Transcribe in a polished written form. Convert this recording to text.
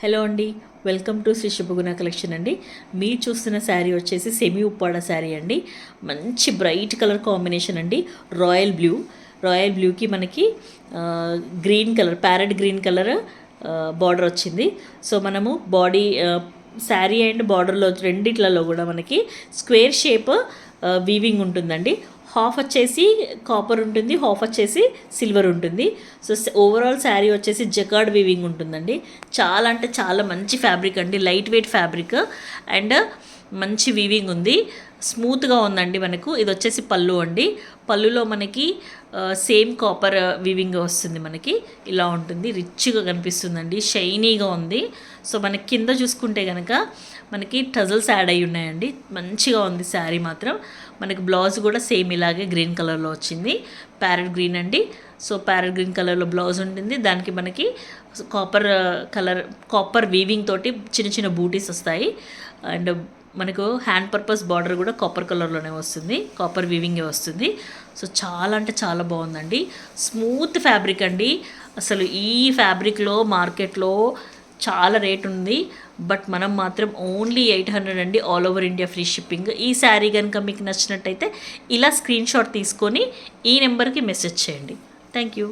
Hello అండి, welcome to Shri శుభగుణ collection అండి. మీరు చూస్తున్న శారీ వచ్చేసి సెమీ ఉప్పాడ శారీ అండి. మంచి బ్రైట్ కలర్ కాంబినేషన్ అండి. రాయల్ బ్లూకి మనకి green colour, parrot green colour border వచ్చింది. సో మనము బాడీ శారీ అండ్ బార్డర్లో రెండిట్లలో కూడా మనకి స్క్వేర్ షేప్ వీవింగ్ ఉంటుందండి. హాఫ్ వచ్చేసి కాపర్ ఉంటుంది, హాఫ్ వచ్చేసి సిల్వర్ ఉంటుంది. సో ఓవరాల్ శారీ వచ్చేసి జకార్డ్ వీవింగ్ ఉంటుందండి. చాలా అంటే చాలా మంచి ఫ్యాబ్రిక్ అండి, లైట్ వెయిట్ ఫ్యాబ్రిక్ అండ్ మంచి వీవింగ్ ఉంది, స్మూత్గా ఉందండి. మనకు ఇది వచ్చేసి పళ్ళు అండి. పళ్ళులో మనకి సేమ్ కాపర్ వీవింగ్ వస్తుంది, మనకి ఇలా ఉంటుంది, రిచ్గా కనిపిస్తుందండి, షైనీగా ఉంది. సో మనకి కింద చూసుకుంటే కనుక మనకి టజల్స్ యాడ్ అయ్యి ఉన్నాయండి. మంచిగా ఉంది శారీ మాత్రం. మనకి బ్లౌజ్ కూడా సేమ్ ఇలాగే గ్రీన్ కలర్లో వచ్చింది, ప్యారెట్ గ్రీన్ అండి. సో ప్యారెట్ గ్రీన్ కలర్లో బ్లౌజ్ ఉంటుంది, దానికి మనకి కాపర్ వీవింగ్ తోటి చిన్న చిన్న బూటీస్ వస్తాయి. అండ్ మనకు హ్యాండ్ పర్పస్ బార్డర్ కూడా కాపర్ కలర్లోనే వస్తుంది, కాపర్ వీవింగే వస్తుంది. సో చాలా అంటే చాలా బాగుందండి, స్మూత్ ఫ్యాబ్రిక్ అండి. అసలు ఈ ఫ్యాబ్రిక్లో మార్కెట్లో చాలా రేట్ ఉంది, బట్ మనం మాత్రం ఓన్లీ 800 అండి, all over India free shipping. ఈ శారీ కనుక మీకు నచ్చినట్టయితే ఇలా స్క్రీన్ షాట్ తీసుకొని ఈ నెంబర్కి మెసేజ్ చేయండి. Thank you.